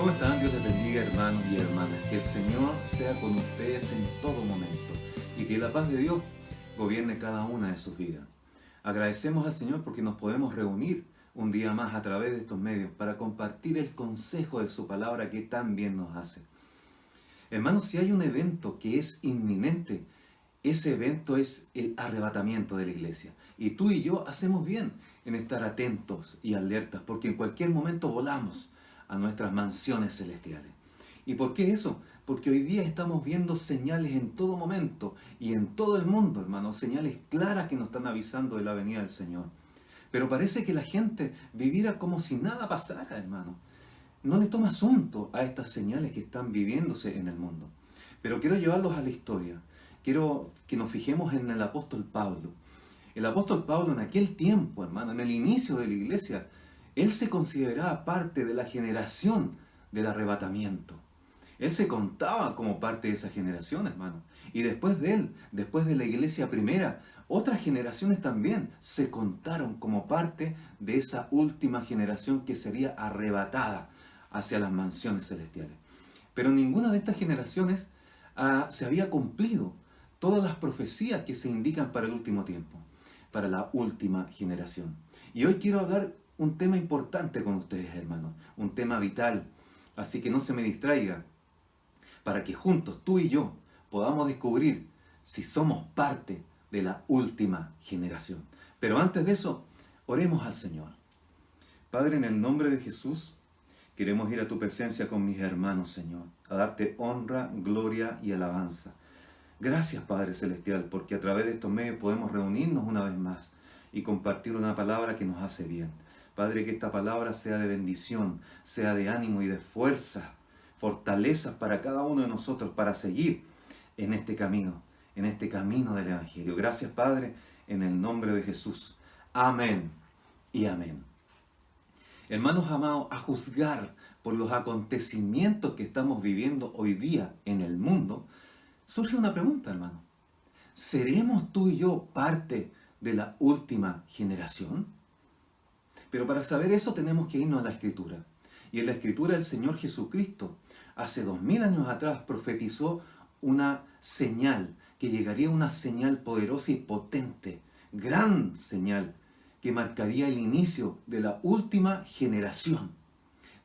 ¿Cómo están? Dios les bendiga, hermanos y hermanas. Que el Señor sea con ustedes en todo momento y que la paz de Dios gobierne cada una de sus vidas. Agradecemos al Señor porque nos podemos reunir un día más a través de estos medios para compartir el consejo de su palabra que tan bien nos hace. Hermanos, si hay un evento que es inminente, ese evento es el arrebatamiento de la iglesia. Y tú y yo hacemos bien en estar atentos y alertas, porque en cualquier momento volamos a nuestras mansiones celestiales. ¿Y por qué eso? Porque hoy día estamos viendo señales en todo momento y en todo el mundo, hermanos, señales claras que nos están avisando de la venida del Señor. Pero parece que la gente viviera como si nada pasara, hermano. No le toma asunto a estas señales que están viviéndose en el mundo. Pero quiero llevarlos a la historia. Quiero que nos fijemos en el apóstol Pablo. El apóstol Pablo en aquel tiempo, hermano, en el inicio de la iglesia, él se consideraba parte de la generación del arrebatamiento. Él se contaba como parte de esa generación, hermano. Y después de él, después de la iglesia primera, otras generaciones también se contaron como parte de esa última generación que sería arrebatada hacia las mansiones celestiales. Pero ninguna de estas generaciones se había cumplido todas las profecías que se indican para el último tiempo, para la última generación. Y hoy quiero hablar un tema importante con ustedes, hermanos, un tema vital, así que no se me distraiga, para que juntos, tú y yo, podamos descubrir si somos parte de la última generación. Pero antes de eso, oremos al Señor. Padre, en el nombre de Jesús, queremos ir a tu presencia con mis hermanos, Señor, a darte honra, gloria y alabanza. Gracias, Padre Celestial, porque a través de estos medios podemos reunirnos una vez más y compartir una palabra que nos hace bien. Padre, que esta palabra sea de bendición, sea de ánimo y de fuerza, fortalezas para cada uno de nosotros para seguir en este camino del Evangelio. Gracias, Padre, en el nombre de Jesús. Amén y amén. Hermanos amados, a juzgar por los acontecimientos que estamos viviendo hoy día en el mundo, surge una pregunta, hermano. ¿Seremos tú y yo parte de la última generación? Pero para saber eso tenemos que irnos a la Escritura. Y en la Escritura el Señor Jesucristo, hace 2000 años atrás, profetizó una señal, que llegaría una señal poderosa y potente, gran señal, que marcaría el inicio de la última generación.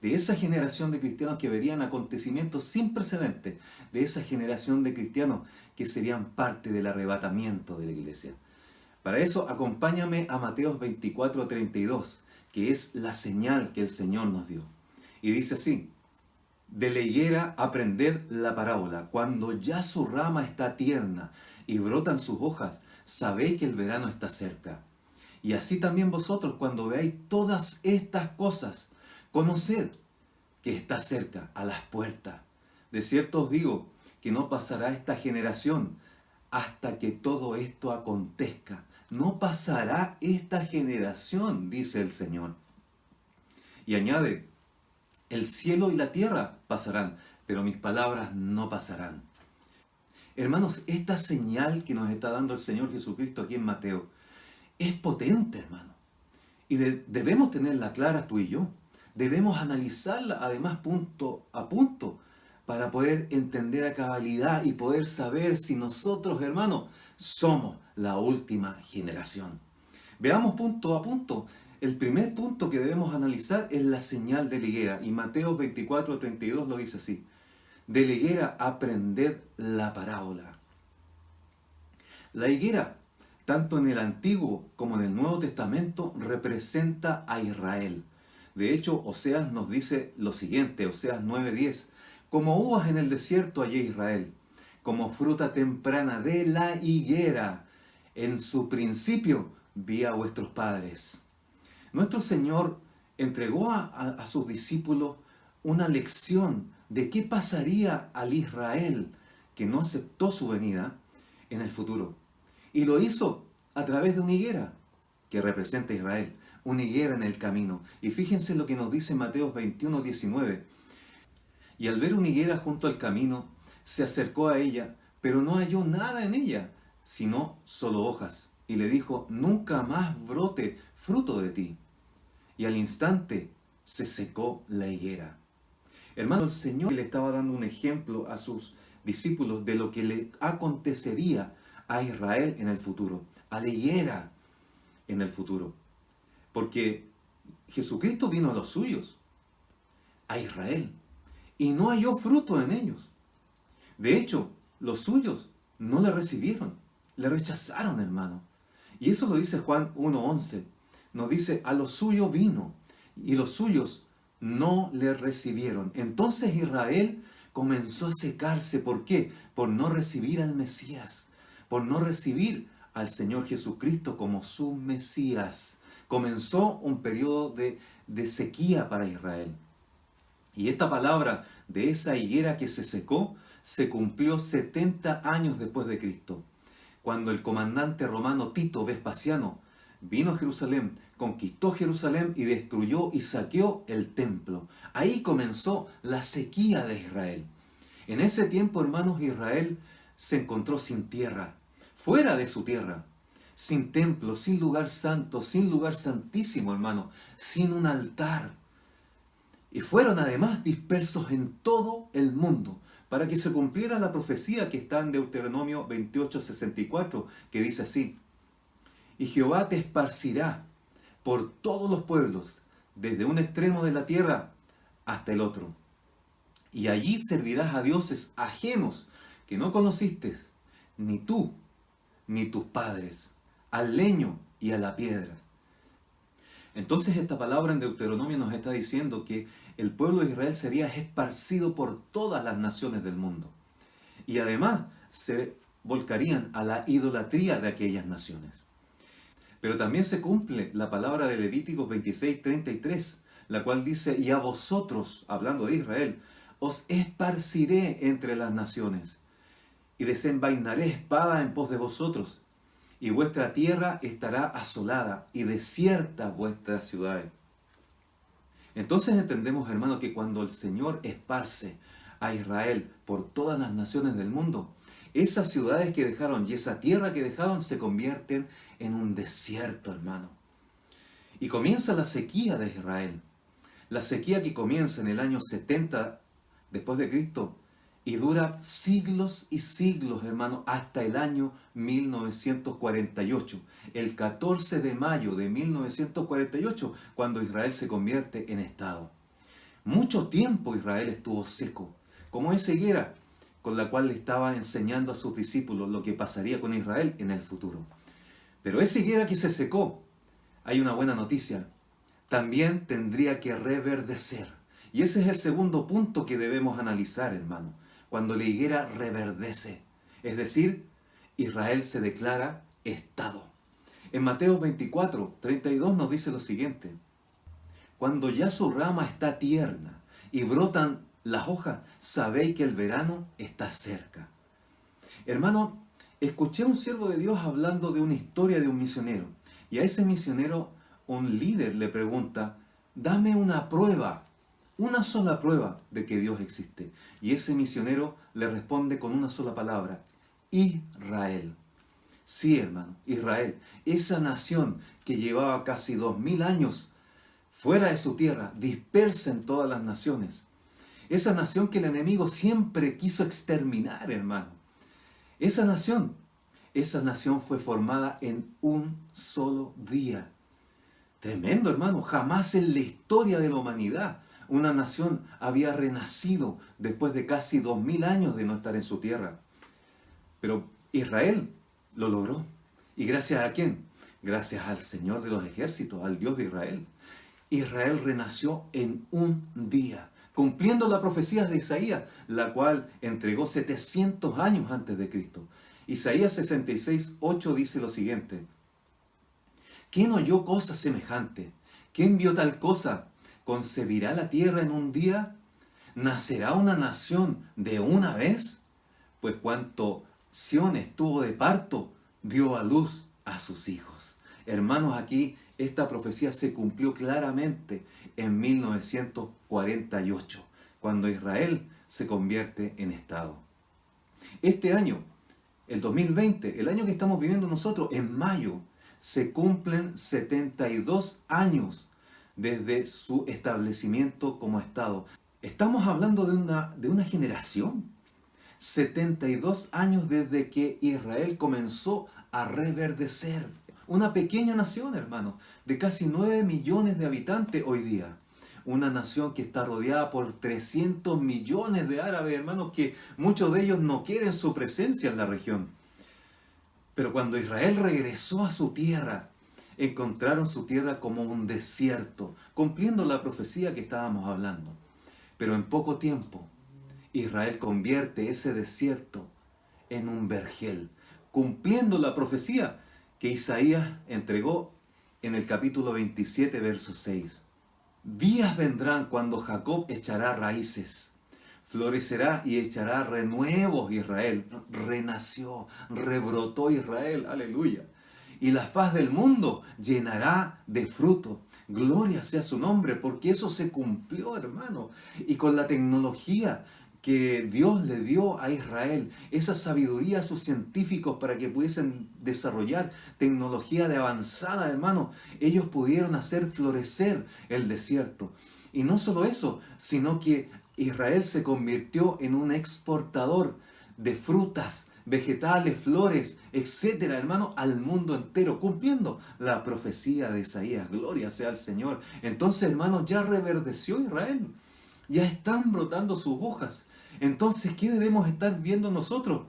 De esa generación de cristianos que verían acontecimientos sin precedentes, de esa generación de cristianos que serían parte del arrebatamiento de la iglesia. Para eso, acompáñame a Mateo 24:32, que es la señal que el Señor nos dio. Y dice así: de la higuera aprended la parábola, cuando ya su rama está tierna y brotan sus hojas, sabéis que el verano está cerca. Y así también vosotros, cuando veáis todas estas cosas, conoced que está cerca, a las puertas. De cierto os digo que no pasará esta generación hasta que todo esto acontezca. No pasará esta generación, dice el Señor. Y añade: el cielo y la tierra pasarán, pero mis palabras no pasarán. Hermanos, esta señal que nos está dando el Señor Jesucristo aquí en Mateo es potente, hermano. Y debemos tenerla clara tú y yo. Debemos analizarla además punto a punto para poder entender a cabalidad y poder saber si nosotros, hermanos, somos la última generación. Veamos punto a punto. El primer punto que debemos analizar es la señal de la higuera. Y Mateo 24:32 lo dice así: de la higuera aprended la parábola. La higuera, tanto en el Antiguo como en el Nuevo Testamento, representa a Israel. De hecho, Oseas nos dice lo siguiente, Oseas 9:10: como uvas en el desierto hallé Israel, como fruta temprana de la higuera, en su principio vi a vuestros padres. Nuestro Señor entregó a sus discípulos una lección de qué pasaría al Israel que no aceptó su venida en el futuro. Y lo hizo a través de una higuera que representa a Israel, una higuera en el camino. Y fíjense lo que nos dice Mateo 21:19. Y al ver una higuera junto al camino, se acercó a ella, pero no halló nada en ella, sino solo hojas. Y le dijo: nunca más brote fruto de ti. Y al instante se secó la higuera. Hermano, el Señor le estaba dando un ejemplo a sus discípulos de lo que le acontecería a Israel en el futuro, a la higuera en el futuro. Porque Jesucristo vino a los suyos, a Israel, y no halló fruto en ellos. De hecho, los suyos no le recibieron, le rechazaron, hermano. Y eso lo dice Juan 1:11. Nos dice, a los suyos vino, y los suyos no le recibieron. Entonces Israel comenzó a secarse. ¿Por qué? Por no recibir al Mesías, por no recibir al Señor Jesucristo como su Mesías. Comenzó un periodo de sequía para Israel. Y esta palabra de esa higuera que se secó se cumplió 70 años después de Cristo, cuando el comandante romano Tito Vespasiano vino a Jerusalén, conquistó Jerusalén y destruyó y saqueó el templo. Ahí comenzó la sequía de Israel. En ese tiempo, hermanos, Israel se encontró sin tierra, fuera de su tierra, sin templo, sin lugar santo, sin lugar santísimo, hermano, sin un altar. Y fueron además dispersos en todo el mundo, para que se cumpliera la profecía que está en Deuteronomio 28:64, que dice así: y Jehová te esparcirá por todos los pueblos, desde un extremo de la tierra hasta el otro. Y allí servirás a dioses ajenos que no conociste, ni tú, ni tus padres, al leño y a la piedra. Entonces esta palabra en Deuteronomio nos está diciendo que el pueblo de Israel sería esparcido por todas las naciones del mundo. Y además se volcarían a la idolatría de aquellas naciones. Pero también se cumple la palabra de Levíticos 26:33, la cual dice, y a vosotros, hablando de Israel, os esparciré entre las naciones, y desenvainaré espada en pos de vosotros, y vuestra tierra estará asolada, y desierta vuestras ciudades. Entonces entendemos, hermano, que cuando el Señor esparce a Israel por todas las naciones del mundo, esas ciudades que dejaron y esa tierra que dejaron se convierten en un desierto, hermano. Y comienza la sequía de Israel. La sequía que comienza en el año 70 después de Cristo y dura siglos y siglos, hermano, hasta el año 1948. El 14 de mayo de 1948, cuando Israel se convierte en Estado. Mucho tiempo Israel estuvo seco, como esa higuera con la cual le estaba enseñando a sus discípulos lo que pasaría con Israel en el futuro. Pero esa higuera que se secó, hay una buena noticia, también tendría que reverdecer. Y ese es el segundo punto que debemos analizar, hermano. Cuando la higuera reverdece, es decir, Israel se declara Estado. En Mateo 24:32 nos dice lo siguiente: cuando ya su rama está tierna y brotan las hojas, sabéis que el verano está cerca. Hermano, escuché a un siervo de Dios hablando de una historia de un misionero. Y a ese misionero, un líder le pregunta, dame una prueba, una sola prueba de que Dios existe. Y ese misionero le responde con una sola palabra: Israel. Sí, hermano, Israel, esa nación que llevaba casi 2000 años fuera de su tierra, dispersa en todas las naciones. Esa nación que el enemigo siempre quiso exterminar, hermano. Esa nación fue formada en un solo día. Tremendo, hermano. Jamás en la historia de la humanidad una nación había renacido después de casi 2000 años de no estar en su tierra. Pero Israel lo logró. ¿Y gracias a quién? Gracias al Señor de los ejércitos, al Dios de Israel. Israel renació en un día, cumpliendo la profecía de Isaías, la cual entregó 700 años antes de Cristo. Isaías 66:8 dice lo siguiente: ¿quién oyó cosa semejante? ¿Quién vio tal cosa? ¿Concebirá la tierra en un día? ¿Nacerá una nación de una vez? Pues cuanto Sión estuvo de parto, dio a luz a sus hijos. Hermanos, aquí esta profecía se cumplió claramente en 1948, cuando Israel se convierte en Estado. Este año, el 2020, el año que estamos viviendo nosotros, en mayo, se cumplen 72 años desde su establecimiento como Estado. Estamos hablando de una generación. 72 años desde que Israel comenzó a reverdecer. Una pequeña nación, hermano, de casi 9 millones de habitantes hoy día. Una nación que está rodeada por 300 millones de árabes, hermanos, que muchos de ellos no quieren su presencia en la región. Pero cuando Israel regresó a su tierra, encontraron su tierra como un desierto, cumpliendo la profecía que estábamos hablando. Pero en poco tiempo, Israel convierte ese desierto en un vergel, cumpliendo la profecía que Isaías entregó en el capítulo 27, verso 6. Días vendrán cuando Jacob echará raíces, florecerá y echará renuevos Israel. Renació, rebrotó Israel, aleluya. Y la faz del mundo llenará de fruto. Gloria sea su nombre, porque eso se cumplió, hermano. Y con la tecnología que Dios le dio a Israel, esa sabiduría a sus científicos para que pudiesen desarrollar tecnología de avanzada, hermano, ellos pudieron hacer florecer el desierto. Y no solo eso, sino que Israel se convirtió en un exportador de frutas, vegetales, flores, etcétera, hermano, al mundo entero, cumpliendo la profecía de Isaías. Gloria sea al Señor. Entonces, hermano, ya reverdeció Israel. Ya están brotando sus hojas. Entonces, ¿qué debemos estar viendo nosotros?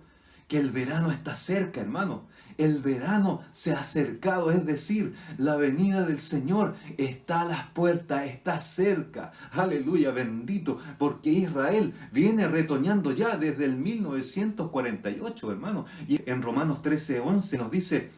Que el verano está cerca, hermano. El verano se ha acercado, es decir, la venida del Señor está a las puertas, está cerca. Aleluya, bendito, porque Israel viene retoñando ya desde el 1948, hermano. Y en Romanos 13:11 nos dice: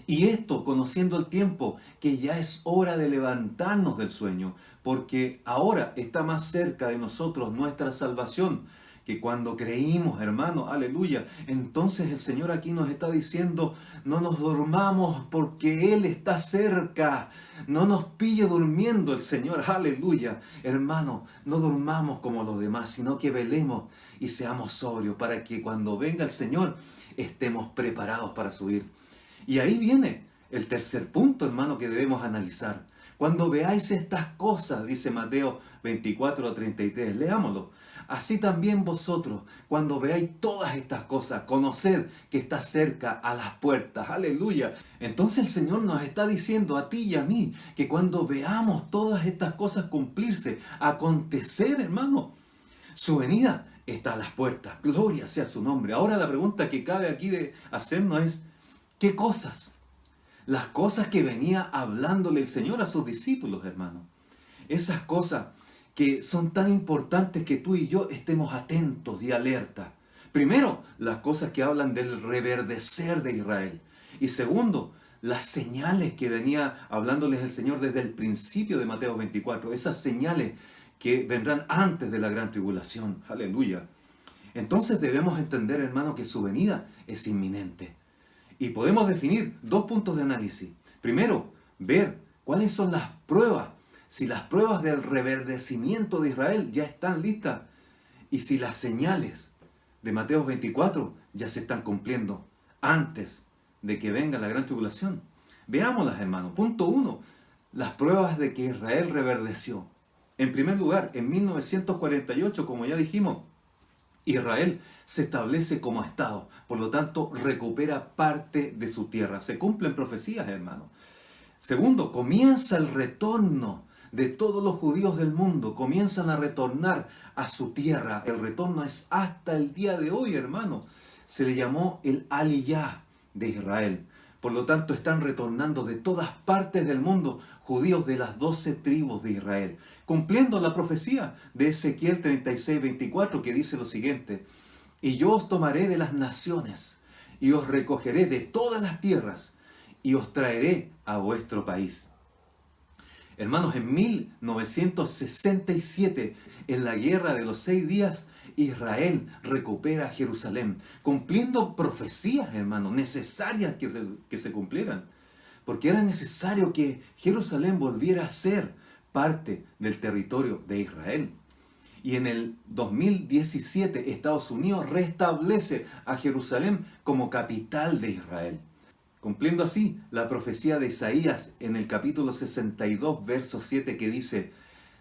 y esto conociendo el tiempo, que ya es hora de levantarnos del sueño, porque ahora está más cerca de nosotros nuestra salvación que cuando creímos, hermano, aleluya. Entonces el Señor aquí nos está diciendo: no nos durmamos porque Él está cerca. No nos pille durmiendo el Señor, aleluya. Hermano, no durmamos como los demás, sino que velemos y seamos sobrios para que cuando venga el Señor estemos preparados para subir. Y ahí viene el tercer punto, hermano, que debemos analizar. Cuando veáis estas cosas, dice Mateo 24:33, leámoslo. Así también vosotros, cuando veáis todas estas cosas, conoced que está cerca a las puertas. Aleluya. Entonces el Señor nos está diciendo a ti y a mí que cuando veamos todas estas cosas cumplirse, acontecer, hermano, su venida está a las puertas. Gloria sea su nombre. Ahora la pregunta que cabe aquí de hacernos es: ¿qué cosas? Las cosas que venía hablándole el Señor a sus discípulos, hermano. Esas cosas que son tan importantes que tú y yo estemos atentos y alerta. Primero, las cosas que hablan del reverdecer de Israel. Y segundo, las señales que venía hablándoles el Señor desde el principio de Mateo 24. Esas señales que vendrán antes de la gran tribulación. Aleluya. Entonces debemos entender, hermano, que su venida es inminente. Y podemos definir dos puntos de análisis. Primero, ver cuáles son las pruebas. Si las pruebas del reverdecimiento de Israel ya están listas. Y si las señales de Mateo 24 ya se están cumpliendo antes de que venga la gran tribulación. Veámoslas, hermano. Punto 1. Las pruebas de que Israel reverdeció. En primer lugar, en 1948, como ya dijimos, Israel se establece como Estado, por lo tanto recupera parte de su tierra. Se cumplen profecías, hermano. Segundo, comienza el retorno de todos los judíos del mundo. Comienzan a retornar a su tierra. El retorno es hasta el día de hoy, hermano. Se le llamó el Aliyá de Israel. Por lo tanto, están retornando de todas partes del mundo judíos de las 12 tribus de Israel, cumpliendo la profecía de Ezequiel 36:24, que dice lo siguiente: y yo os tomaré de las naciones, y os recogeré de todas las tierras, y os traeré a vuestro país. Hermanos, en 1967, en la guerra de los 6 días, Israel recupera Jerusalén, cumpliendo profecías, hermanos, necesarias que se cumplieran. Porque era necesario que Jerusalén volviera a ser parte del territorio de Israel. Y en el 2017, Estados Unidos restablece a Jerusalén como capital de Israel, cumpliendo así la profecía de Isaías en el capítulo 62, verso 7, que dice: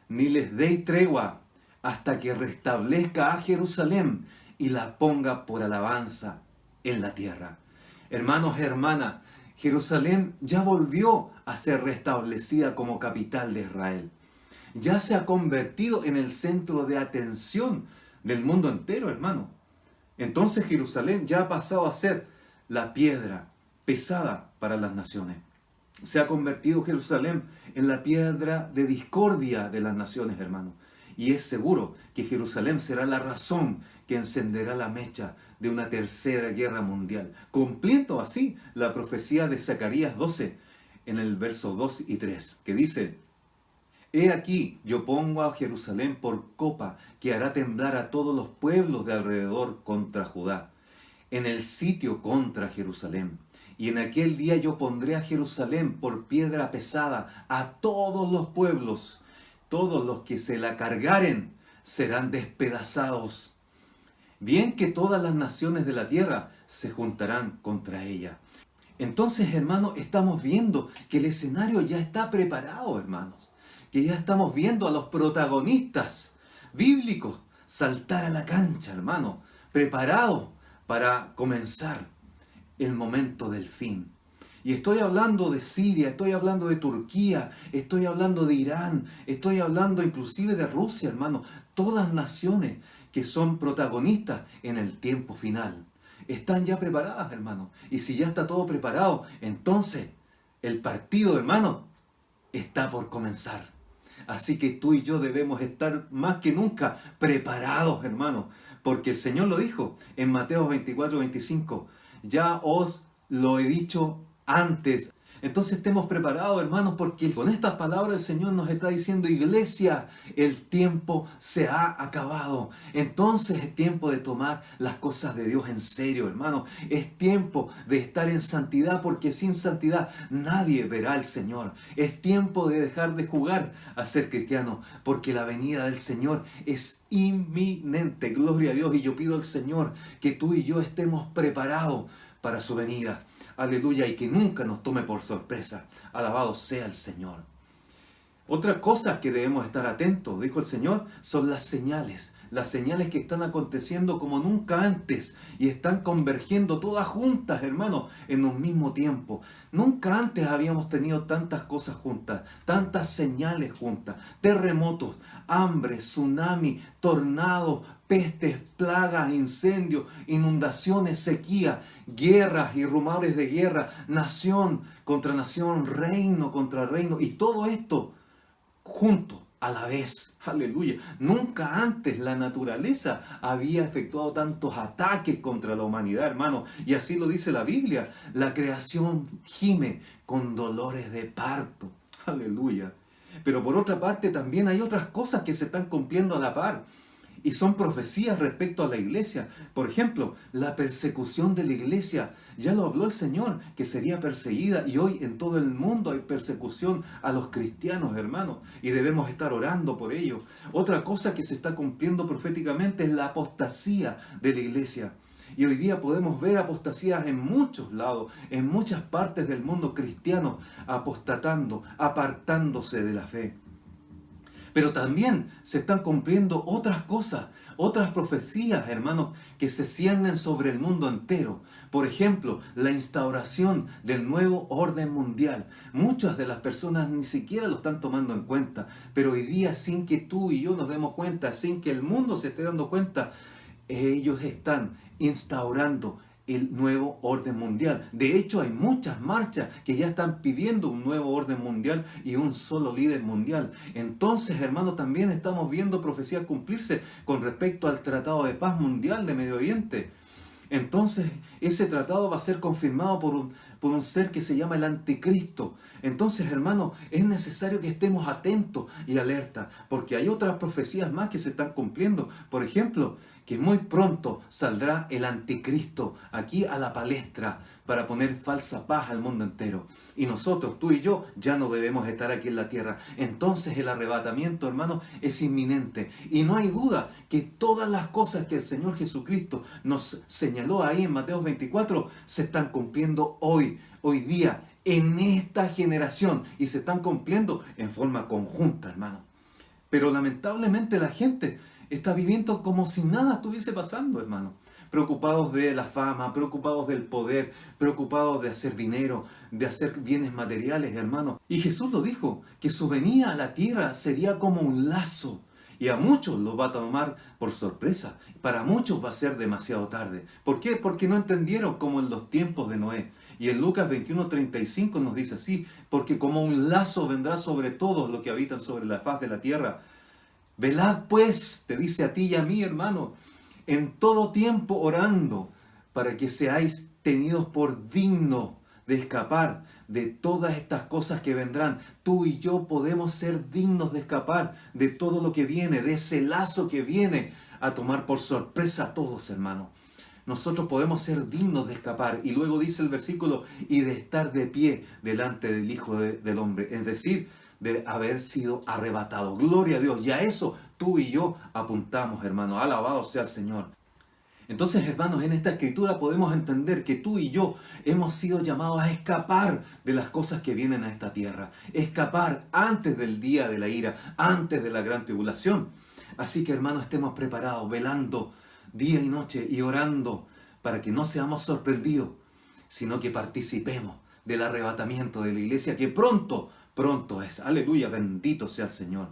ni les deis tregua, hasta que restablezca a Jerusalén y la ponga por alabanza en la tierra. Hermanos, hermanas, Jerusalén ya volvió a ser restablecida como capital de Israel. Ya se ha convertido en el centro de atención del mundo entero, hermano. Entonces Jerusalén ya ha pasado a ser la piedra pesada para las naciones. Se ha convertido Jerusalén en la piedra de discordia de las naciones, hermano. Y es seguro que Jerusalén será la razón que encenderá la mecha de una tercera guerra mundial, cumpliendo así la profecía de Zacarías 12, en el verso 2 y 3, que dice: He aquí, yo pongo a Jerusalén por copa que hará temblar a todos los pueblos de alrededor contra Judá, en el sitio contra Jerusalén. Y en aquel día yo pondré a Jerusalén por piedra pesada a todos los pueblos. Todos los que se la cargaren serán despedazados. Bien que todas las naciones de la tierra se juntarán contra ella. Entonces, hermanos, estamos viendo que el escenario ya está preparado, hermanos. Que ya estamos viendo a los protagonistas bíblicos saltar a la cancha, hermano, preparados para comenzar el momento del fin. Y estoy hablando de Siria, estoy hablando de Turquía, estoy hablando de Irán, estoy hablando inclusive de Rusia, hermano. Todas naciones que son protagonistas en el tiempo final. Están ya preparadas, hermano. Y si ya está todo preparado, entonces el partido, hermano, está por comenzar. Así que tú y yo debemos estar más que nunca preparados, hermano. Porque el Señor lo dijo en Mateo 24, 25. Ya os lo he dicho antes. Entonces estemos preparados, hermanos, porque con estas palabras el Señor nos está diciendo: iglesia, el tiempo se ha acabado. Entonces es tiempo de tomar las cosas de Dios en serio, hermano. Es tiempo de estar en santidad, porque sin santidad nadie verá al Señor. Es tiempo de dejar de jugar a ser cristiano, porque la venida del Señor es inminente. Gloria a Dios. Y yo pido al Señor que tú y yo estemos preparados para su venida. Aleluya, y que nunca nos tome por sorpresa. Alabado sea el Señor. Otra cosa que debemos estar atentos, dijo el Señor, son las señales que están aconteciendo como nunca antes y están convergiendo todas juntas, hermano, en un mismo tiempo. Nunca antes habíamos tenido tantas cosas juntas, tantas señales juntas: terremotos, hambre, tsunami, tornados, pestes, plagas, incendios, inundaciones, sequía, guerras y rumores de guerra, nación contra nación, reino contra reino, y todo esto junto a la vez. Aleluya. Nunca antes la naturaleza había efectuado tantos ataques contra la humanidad, hermano. Y así lo dice la Biblia. La creación gime con dolores de parto. Aleluya. Pero por otra parte también hay otras cosas que se están cumpliendo a la par. Y son profecías respecto a la iglesia. Por ejemplo, la persecución de la iglesia. Ya lo habló el Señor, que sería perseguida. Y hoy en todo el mundo hay persecución a los cristianos, hermanos. Y debemos estar orando por ello. Otra cosa que se está cumpliendo proféticamente es la apostasía de la iglesia. Y hoy día podemos ver apostasías en muchos lados, en muchas partes del mundo cristiano, apostatando, apartándose de la fe. Pero también se están cumpliendo otras cosas, otras profecías, hermanos, que se ciernen sobre el mundo entero. Por ejemplo, la instauración del nuevo orden mundial. Muchas de las personas ni siquiera lo están tomando en cuenta, pero hoy día, sin que tú y yo nos demos cuenta, sin que el mundo se esté dando cuenta, ellos están instaurando el nuevo orden mundial. De hecho, hay muchas marchas que ya están pidiendo un nuevo orden mundial y un solo líder mundial. Entonces, hermano, también estamos viendo profecías cumplirse con respecto al Tratado de Paz Mundial de Medio Oriente. Entonces, ese tratado va a ser confirmado por un ser que se llama el Anticristo. Entonces, hermano, es necesario que estemos atentos y alerta, porque hay otras profecías más que se están cumpliendo. Por ejemplo, que muy pronto saldrá el Anticristo aquí a la palestra para poner falsa paz al mundo entero. Y nosotros, tú y yo, ya no debemos estar aquí en la tierra. Entonces el arrebatamiento, hermano, es inminente. Y no hay duda que todas las cosas que el Señor Jesucristo nos señaló ahí en Mateo 24 se están cumpliendo hoy día, en esta generación. Y se están cumpliendo en forma conjunta, hermano. Pero lamentablemente la gente está viviendo como si nada estuviese pasando, hermano. Preocupados de la fama, preocupados del poder, preocupados de hacer dinero, de hacer bienes materiales, hermano. Y Jesús lo dijo, que su venida a la tierra sería como un lazo. Y a muchos los va a tomar por sorpresa. Para muchos va a ser demasiado tarde. ¿Por qué? Porque no entendieron como en los tiempos de Noé. Y en Lucas 21:35 nos dice así, porque como un lazo vendrá sobre todos los que habitan sobre la faz de la tierra. Velad pues, te dice a ti y a mí, hermano, en todo tiempo orando, para que seáis tenidos por dignos de escapar de todas estas cosas que vendrán. Tú y yo podemos ser dignos de escapar de todo lo que viene, de ese lazo que viene a tomar por sorpresa a todos, hermano. Nosotros podemos ser dignos de escapar. Y luego dice el versículo, y de estar de pie delante del Hijo del Hombre. Es decir, de haber sido arrebatado. Gloria a Dios. Y a eso tú y yo apuntamos, hermano. Alabado sea el Señor. Entonces, hermanos, en esta escritura podemos entender que tú y yo hemos sido llamados a escapar de las cosas que vienen a esta tierra. Escapar antes del día de la ira, antes de la gran tribulación. Así que, hermanos, estemos preparados, velando día y noche y orando para que no seamos sorprendidos, sino que participemos del arrebatamiento de la iglesia que pronto es. Aleluya, bendito sea el Señor.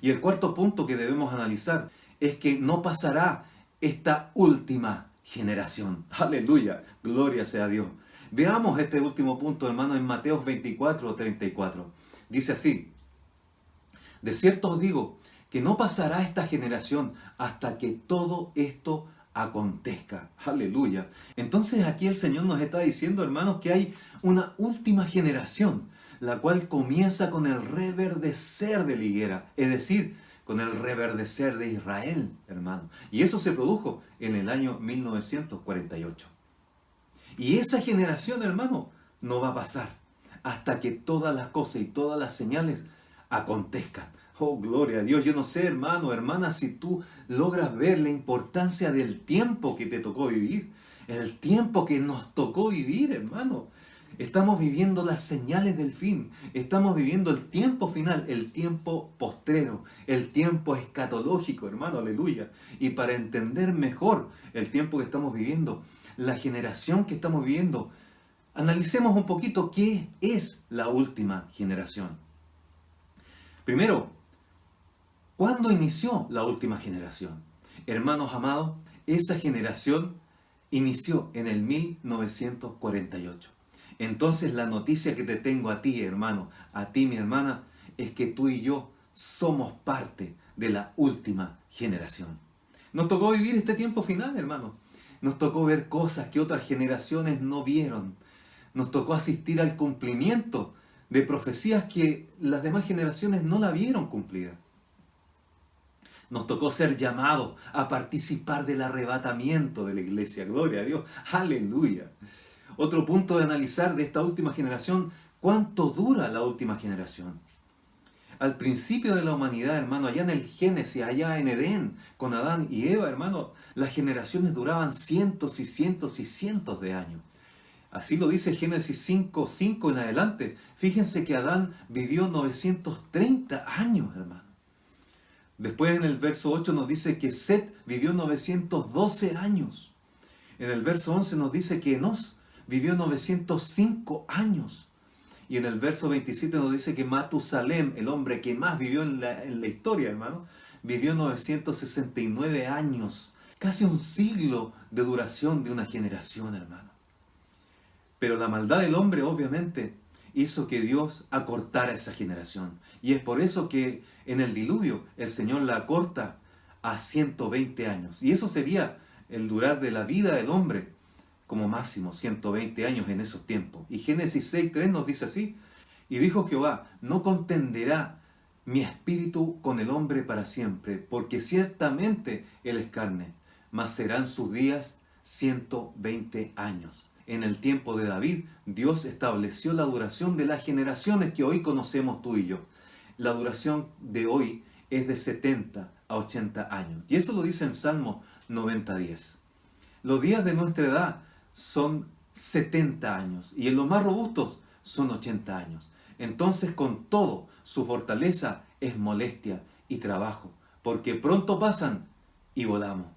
Y el cuarto punto que debemos analizar es que no pasará esta última generación. Aleluya, gloria sea a Dios. Veamos este último punto, hermano, en Mateo 24:34. Dice así, de cierto os digo que no pasará esta generación hasta que todo esto acontezca. Aleluya. Entonces aquí el Señor nos está diciendo, hermanos, que hay una última generación, la cual comienza con el reverdecer de la higuera, es decir, con el reverdecer de Israel, hermano. Y eso se produjo en el año 1948. Y esa generación, hermano, no va a pasar hasta que todas las cosas y todas las señales acontezcan. Oh, gloria a Dios. Yo no sé, hermano, hermana, si tú logras ver la importancia del tiempo que te tocó vivir. El tiempo que nos tocó vivir, hermano. Estamos viviendo las señales del fin. Estamos viviendo el tiempo final, el tiempo postrero, el tiempo escatológico, hermano, aleluya. Y para entender mejor el tiempo que estamos viviendo, la generación que estamos viviendo, analicemos un poquito qué es la última generación. Primero, ¿cuándo inició la última generación? Hermanos amados, esa generación inició en el 1948. Entonces la noticia que te tengo a ti, hermano, a ti, mi hermana, es que tú y yo somos parte de la última generación. Nos tocó vivir este tiempo final, hermano. Nos tocó ver cosas que otras generaciones no vieron. Nos tocó asistir al cumplimiento de profecías que las demás generaciones no la vieron cumplida. Nos tocó ser llamados a participar del arrebatamiento de la iglesia. Gloria a Dios. Aleluya. Otro punto de analizar de esta última generación, ¿cuánto dura la última generación? Al principio de la humanidad, hermano, allá en el Génesis, allá en Edén, con Adán y Eva, hermano, las generaciones duraban cientos y cientos y cientos de años. Así lo dice Génesis 5:5 en adelante. Fíjense que Adán vivió 930 años, hermano. Después en el verso 8 nos dice que Set vivió 912 años. En el verso 11 nos dice que Enos vivió 905 años. Y en el verso 27 nos dice que Matusalem, el hombre que más vivió en la historia, hermano, vivió 969 años. Casi un siglo de duración de una generación, hermano. Pero la maldad del hombre, obviamente, hizo que Dios acortara esa generación. Y es por eso que en el diluvio el Señor la acorta a 120 años. Y eso sería el durar de la vida del hombre, como máximo 120 años en esos tiempos. Y Génesis 6:3 nos dice así, y dijo Jehová, no contenderá mi espíritu con el hombre para siempre, porque ciertamente él es carne, mas serán sus días 120 años. En el tiempo de David, Dios estableció la duración de las generaciones que hoy conocemos tú y yo. La duración de hoy es de 70 a 80 años. Y eso lo dice en Salmo 90:10. Los días de nuestra edad son 70 años y en los más robustos son 80 años. Entonces, con todo, su fortaleza es molestia y trabajo, porque pronto pasan y volamos.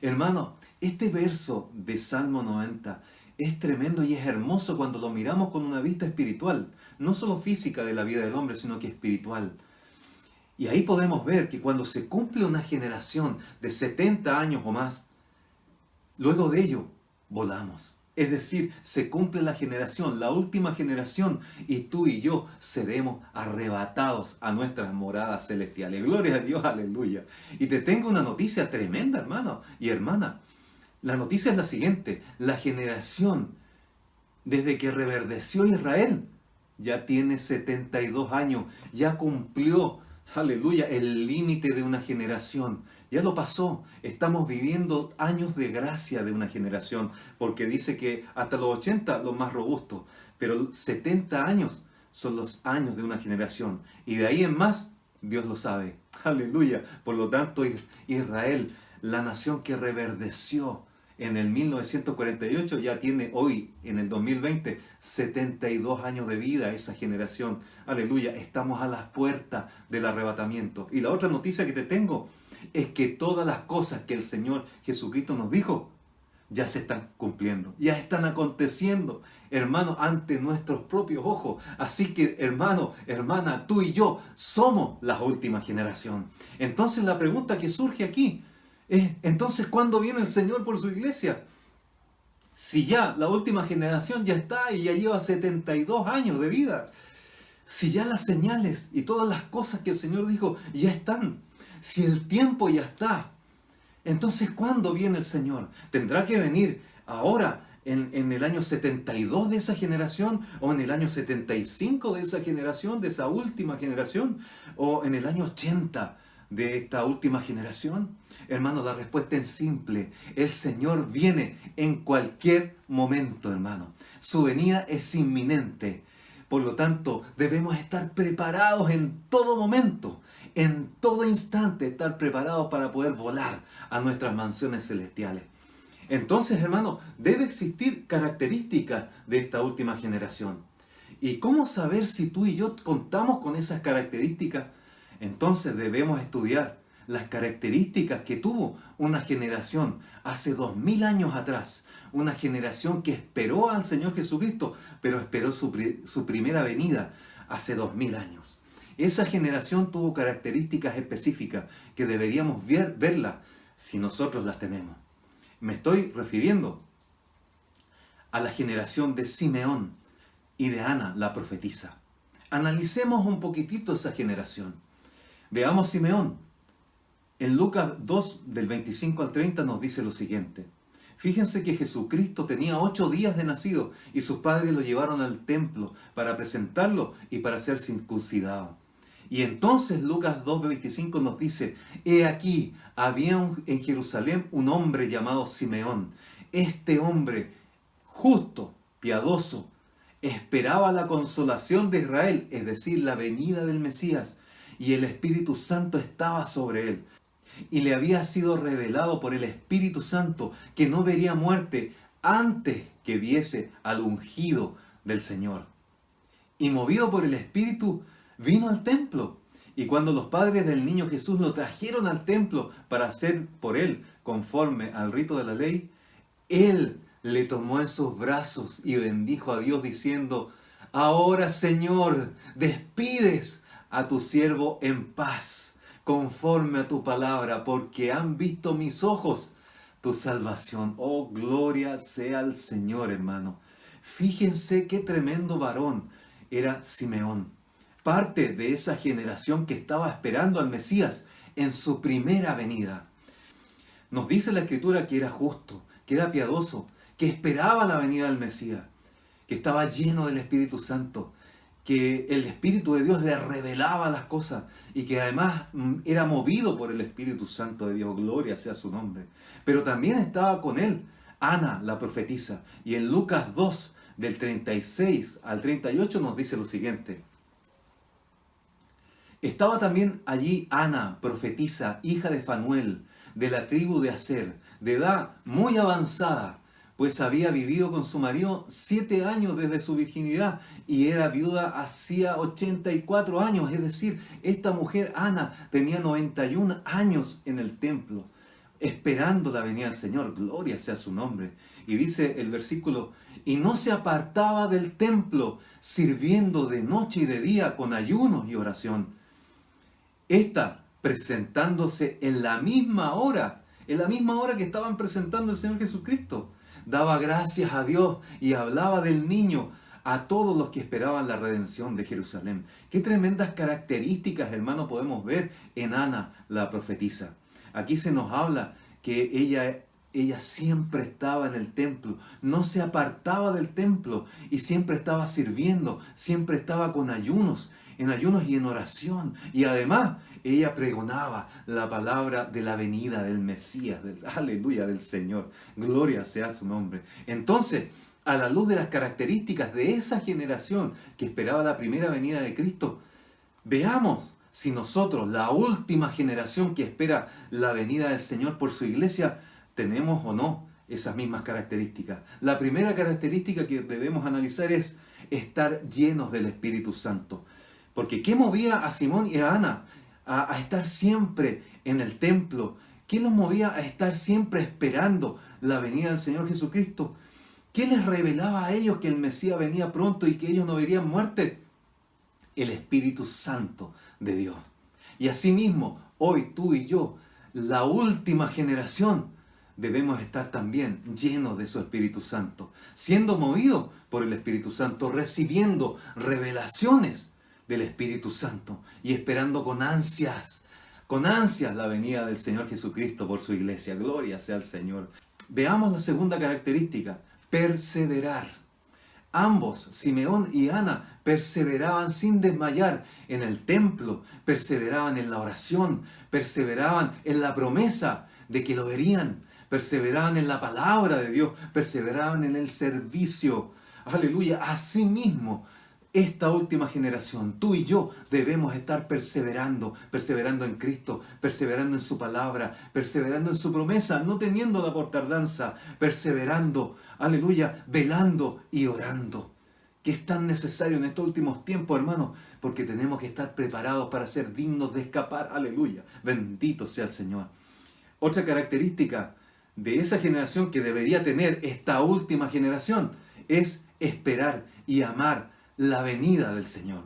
Hermano, este verso de Salmo 90 es tremendo y es hermoso cuando lo miramos con una vista espiritual, no solo física de la vida del hombre, sino que espiritual. Y ahí podemos ver que cuando se cumple una generación de 70 años o más, luego de ello, volamos. Es decir, se cumple la generación, la última generación, y tú y yo seremos arrebatados a nuestras moradas celestiales. Gloria a Dios, aleluya. Y te tengo una noticia tremenda, hermano y hermana. La noticia es la siguiente: la generación desde que reverdeció Israel ya tiene 72 años, ya cumplió, aleluya, el límite de una generación. Ya lo pasó. Estamos viviendo años de gracia de una generación, porque dice que hasta los 80 los más robustos, pero 70 años son los años de una generación. Y de ahí en más, Dios lo sabe. Aleluya. Por lo tanto, Israel, la nación que reverdeció en el 1948, ya tiene hoy, en el 2020, 72 años de vida esa generación. Aleluya. Estamos a las puertas del arrebatamiento. Y la otra noticia que te tengo es que todas las cosas que el Señor Jesucristo nos dijo ya se están cumpliendo, ya están aconteciendo, hermano, ante nuestros propios ojos. Así que, hermano, hermana, tú y yo somos la última generación. Entonces la pregunta que surge aquí es, entonces, ¿cuándo viene el Señor por su iglesia? Si ya la última generación ya está y ya lleva 72 años de vida. Si ya las señales y todas las cosas que el Señor dijo ya están. Si el tiempo ya está, entonces ¿cuándo viene el Señor? ¿Tendrá que venir ahora en el año 72 de esa generación? ¿O en el año 75 de esa generación, de esa última generación? ¿O en el año 80 de esta última generación? Hermano, la respuesta es simple. El Señor viene en cualquier momento, hermano. Su venida es inminente. Por lo tanto, debemos estar preparados en todo momento, en todo instante, estar preparados para poder volar a nuestras mansiones celestiales. Entonces, hermano, debe existir características de esta última generación. ¿Y cómo saber si tú y yo contamos con esas características? Entonces debemos estudiar las características que tuvo una generación hace 2000 años atrás. Una generación que esperó al Señor Jesucristo, pero esperó su primera venida hace 2000 años. Esa generación tuvo características específicas que deberíamos verlas si nosotros las tenemos. Me estoy refiriendo a la generación de Simeón y de Ana, la profetisa. Analicemos un poquitito esa generación. Veamos Simeón. En Lucas 2, del 25 al 30 nos dice lo siguiente. Fíjense que Jesucristo tenía 8 días de nacido y sus padres lo llevaron al templo para presentarlo y para ser circuncidado. Y entonces Lucas 2:25 nos dice, he aquí, había en Jerusalén un hombre llamado Simeón. Este hombre, justo, piadoso, esperaba la consolación de Israel, es decir, la venida del Mesías, y el Espíritu Santo estaba sobre él. Y le había sido revelado por el Espíritu Santo que no vería muerte antes que viese al ungido del Señor. Y movido por el Espíritu, vino al templo. Y cuando los padres del niño Jesús lo trajeron al templo para hacer por él conforme al rito de la ley, él le tomó en sus brazos y bendijo a Dios diciendo, ahora, Señor, despides a tu siervo en paz, conforme a tu palabra, porque han visto mis ojos tu salvación. Oh, gloria sea al Señor, hermano. Fíjense qué tremendo varón era Simeón. Parte de esa generación que estaba esperando al Mesías en su primera venida. Nos dice la Escritura que era justo, que era piadoso, que esperaba la venida del Mesías, que estaba lleno del Espíritu Santo, que el Espíritu de Dios le revelaba las cosas y que además era movido por el Espíritu Santo de Dios. Gloria sea su nombre. Pero también estaba con él Ana, la profetisa. Y en Lucas 2, del 36 al 38 nos dice lo siguiente. Estaba también allí Ana, profetisa, hija de Fanuel, de la tribu de Aser, de edad muy avanzada, pues había vivido con su marido 7 años desde su virginidad y era viuda hacía 84 años. Es decir, esta mujer, Ana, tenía 91 años en el templo, esperando la venida del Señor. Gloria sea su nombre. Y dice el versículo, y no se apartaba del templo, sirviendo de noche y de día con ayunos y oración. Esta presentándose en la misma hora que estaban presentando al Señor Jesucristo. Daba gracias a Dios y hablaba del niño a todos los que esperaban la redención de Jerusalén. Qué tremendas características, hermano, podemos ver en Ana, la profetisa. Aquí se nos habla que ella siempre estaba en el templo, no se apartaba del templo y siempre estaba sirviendo, siempre estaba con ayunos, en ayunos y en oración. Y además, ella pregonaba la palabra de la venida del Mesías, aleluya, del Señor. Gloria sea su nombre. Entonces, a la luz de las características de esa generación que esperaba la primera venida de Cristo, veamos si nosotros, la última generación que espera la venida del Señor por su iglesia, tenemos o no esas mismas características. La primera característica que debemos analizar es estar llenos del Espíritu Santo. Porque ¿qué movía a Simón y a Ana a estar siempre en el templo? ¿Qué los movía a estar siempre esperando la venida del Señor Jesucristo? ¿Qué les revelaba a ellos que el Mesías venía pronto y que ellos no verían muerte? El Espíritu Santo de Dios. Y asimismo, hoy tú y yo, la última generación, debemos estar también llenos de su Espíritu Santo, siendo movidos por el Espíritu Santo, recibiendo revelaciones del Espíritu Santo y esperando con ansias la venida del Señor Jesucristo por su iglesia. Gloria sea al Señor. Veamos la segunda característica, perseverar. Ambos, Simeón y Ana, perseveraban sin desmayar en el templo, perseveraban en la oración, perseveraban en la promesa de que lo verían, perseveraban en la palabra de Dios, perseveraban en el servicio. Aleluya. Asimismo, esta última generación, tú y yo, debemos estar perseverando en Cristo, perseverando en su palabra, perseverando en su promesa, no teniéndola por tardanza, perseverando, aleluya, velando y orando. Que es tan necesario en estos últimos tiempos, hermanos, porque tenemos que estar preparados para ser dignos de escapar, aleluya. Bendito sea el Señor. Otra característica de esa generación que debería tener esta última generación es esperar y amar la venida del Señor.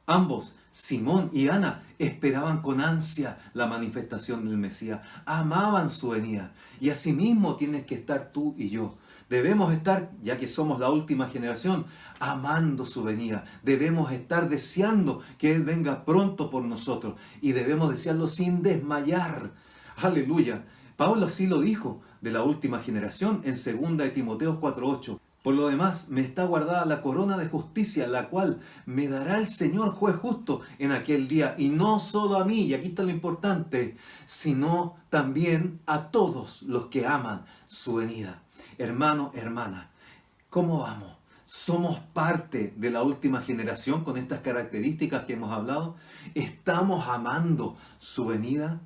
Ambos, Simón y Ana, esperaban con ansia la manifestación del Mesías, amaban su venida. Y asimismo tienes que estar tú y yo. Debemos estar, ya que somos la última generación, amando su venida. Debemos estar deseando que Él venga pronto por nosotros. Y debemos desearlo sin desmayar. Aleluya. Pablo así lo dijo de la última generación en 2 de Timoteo 4:8. Por lo demás, me está guardada la corona de justicia, la cual me dará el Señor juez justo en aquel día. Y no solo a mí, y aquí está lo importante, sino también a todos los que aman su venida. Hermano, hermana, ¿cómo vamos? ¿Somos parte de la última generación con estas características que hemos hablado? ¿Estamos amando su venida?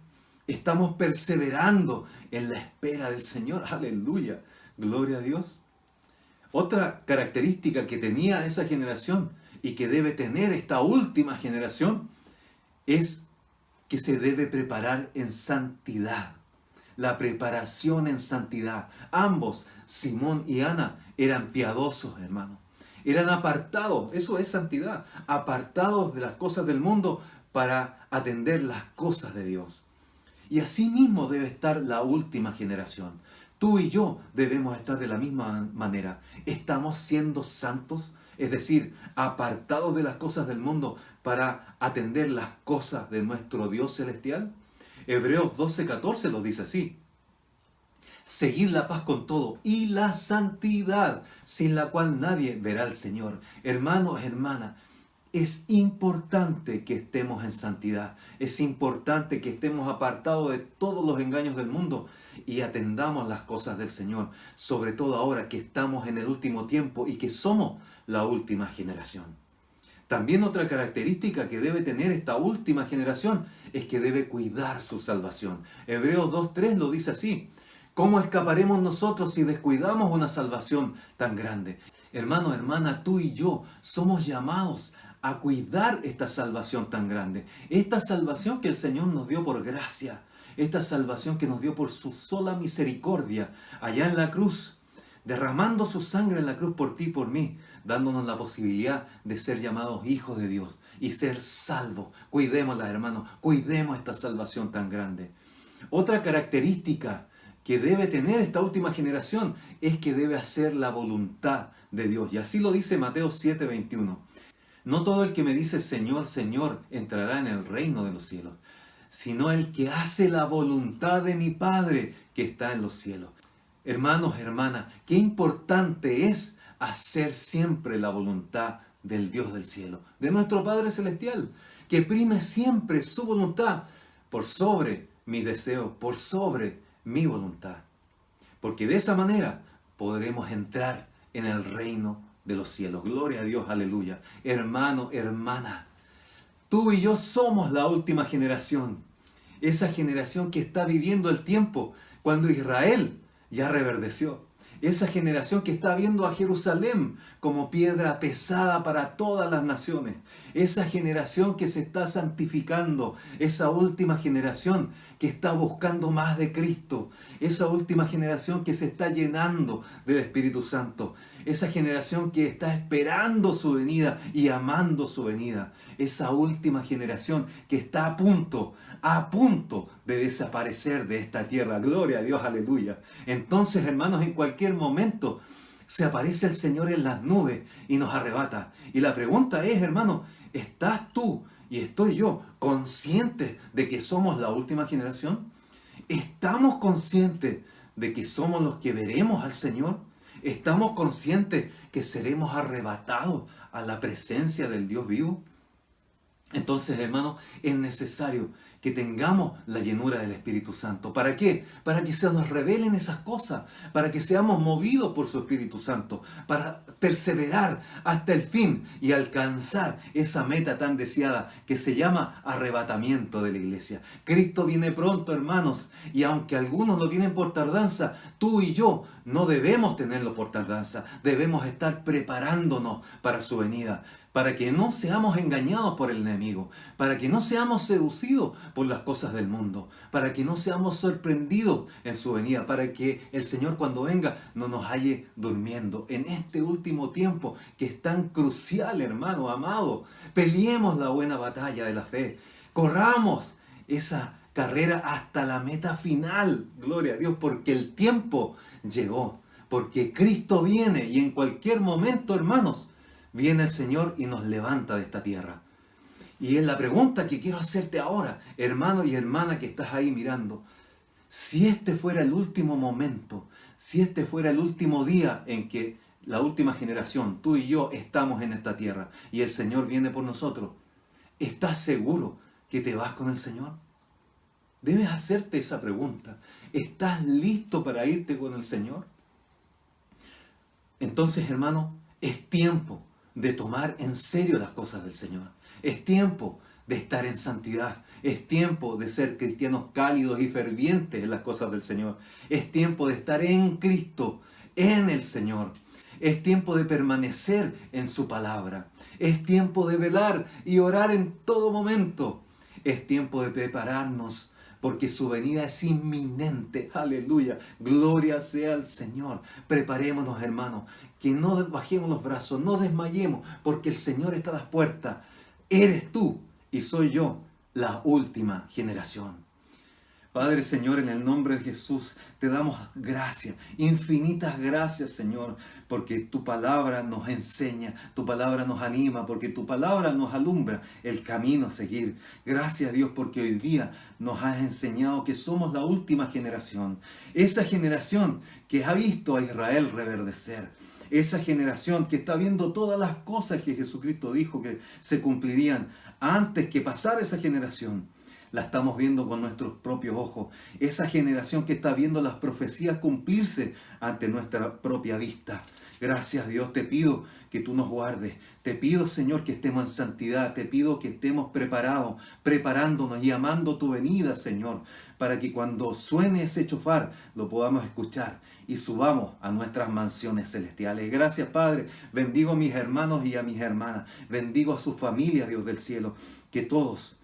¿Estamos perseverando en la espera del Señor? Aleluya, gloria a Dios. Otra característica que tenía esa generación y que debe tener esta última generación es que se debe preparar en santidad. La preparación en santidad. Ambos, Simón y Ana, eran piadosos, hermano. Eran apartados, eso es santidad, apartados de las cosas del mundo para atender las cosas de Dios. Y así mismo debe estar la última generación. Tú y yo debemos estar de la misma manera. ¿Estamos siendo santos? Es decir, apartados de las cosas del mundo para atender las cosas de nuestro Dios celestial. Hebreos 12:14 lo dice así. Seguid la paz con todo y la santidad, sin la cual nadie verá al Señor. Hermanos, hermanas, es importante que estemos en santidad. Es importante que estemos apartados de todos los engaños del mundo y atendamos las cosas del Señor, sobre todo ahora que estamos en el último tiempo y que somos la última generación. También otra característica que debe tener esta última generación es que debe cuidar su salvación. Hebreos 2:3 lo dice así: ¿Cómo escaparemos nosotros si descuidamos una salvación tan grande? Hermano, hermana, tú y yo somos llamados a cuidar esta salvación tan grande. Esta salvación que el Señor nos dio por gracia. Esta salvación que nos dio por su sola misericordia allá en la cruz, derramando su sangre en la cruz por ti y por mí, dándonos la posibilidad de ser llamados hijos de Dios y ser salvos. Cuidémosla, hermanos, cuidemos esta salvación tan grande. Otra característica que debe tener esta última generación es que debe hacer la voluntad de Dios. Y así lo dice Mateo 7:21. No todo el que me dice Señor, Señor entrará en el reino de los cielos, sino el que hace la voluntad de mi Padre que está en los cielos. Hermanos, hermanas, qué importante es hacer siempre la voluntad del Dios del cielo, de nuestro Padre Celestial, que prime siempre su voluntad por sobre mis deseos, por sobre mi voluntad. Porque de esa manera podremos entrar en el reino de los cielos. Gloria a Dios, aleluya. Hermano, hermana, tú y yo somos la última generación. Esa generación que está viviendo el tiempo cuando Israel ya reverdeció. Esa generación que está viendo a Jerusalén como piedra pesada para todas las naciones. Esa generación que se está santificando. Esa última generación que está buscando más de Cristo. Esa última generación que se está llenando del Espíritu Santo. Esa generación que está esperando su venida y amando su venida. Esa última generación que está a punto de desaparecer de esta tierra. Gloria a Dios, aleluya. Entonces, hermanos, en cualquier momento se aparece el Señor en las nubes y nos arrebata. Y la pregunta es, hermano, ¿estás tú y estoy yo conscientes de que somos la última generación? ¿Estamos conscientes de que somos los que veremos al Señor? ¿Estamos conscientes que seremos arrebatados a la presencia del Dios vivo? Entonces, hermanos, es necesario que tengamos la llenura del Espíritu Santo. ¿Para qué? Para que se nos revelen esas cosas, para que seamos movidos por su Espíritu Santo, para perseverar hasta el fin y alcanzar esa meta tan deseada que se llama arrebatamiento de la iglesia. Cristo viene pronto, hermanos, y aunque algunos lo tienen por tardanza, tú y yo no debemos tenerlo por tardanza, debemos estar preparándonos para su venida, para que no seamos engañados por el enemigo, para que no seamos seducidos por las cosas del mundo, para que no seamos sorprendidos en su venida, para que el Señor cuando venga no nos halle durmiendo. En este último tiempo que es tan crucial, hermano amado, peleemos la buena batalla de la fe, corramos esa carrera hasta la meta final, gloria a Dios, porque el tiempo llegó, porque Cristo viene y en cualquier momento, hermanos, viene el Señor y nos levanta de esta tierra. Y es la pregunta que quiero hacerte ahora, hermano y hermana que estás ahí mirando. Si este fuera el último momento, si este fuera el último día en que la última generación, tú y yo, estamos en esta tierra y el Señor viene por nosotros, ¿estás seguro que te vas con el Señor? Debes hacerte esa pregunta. ¿Estás listo para irte con el Señor? Entonces, hermano, es tiempo de tomar en serio las cosas del Señor. Es tiempo de estar en santidad. Es tiempo de ser cristianos cálidos y fervientes en las cosas del Señor. Es tiempo de estar en Cristo, en el Señor. Es tiempo de permanecer en su palabra. Es tiempo de velar y orar en todo momento. Es tiempo de prepararnos porque su venida es inminente. Aleluya. Gloria sea al Señor. Preparémonos, hermanos, que no bajemos los brazos, no desmayemos, porque el Señor está a las puertas. Eres tú y soy yo la última generación. Padre, Señor, en el nombre de Jesús, te damos gracias, infinitas gracias, Señor, porque tu palabra nos enseña, tu palabra nos anima, porque tu palabra nos alumbra el camino a seguir. Gracias, Dios, porque hoy día nos has enseñado que somos la última generación, esa generación que ha visto a Israel reverdecer. Esa generación que está viendo todas las cosas que Jesucristo dijo que se cumplirían antes que pasara esa generación. La estamos viendo con nuestros propios ojos. Esa generación que está viendo las profecías cumplirse ante nuestra propia vista. Gracias, Dios, te pido que tú nos guardes. Te pido, Señor, que estemos en santidad. Te pido que estemos preparados, preparándonos y amando tu venida, Señor. para que cuando suene ese chofar lo podamos escuchar y subamos a nuestras mansiones celestiales. Gracias, Padre. Bendigo a mis hermanos y a mis hermanas. Bendigo a su familia, Dios del cielo. Que todos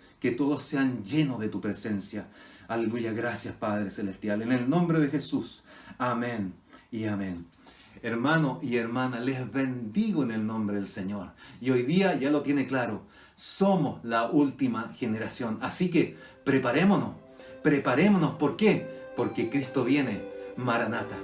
sean llenos de tu presencia. Aleluya. Gracias, Padre celestial. En el nombre de Jesús. Amén y amén. Hermano y hermana, les bendigo en el nombre del Señor. Y hoy día ya lo tiene claro. Somos la última generación. Así que preparémonos. Preparémonos. ¿Por qué? Porque Cristo viene. Maranata.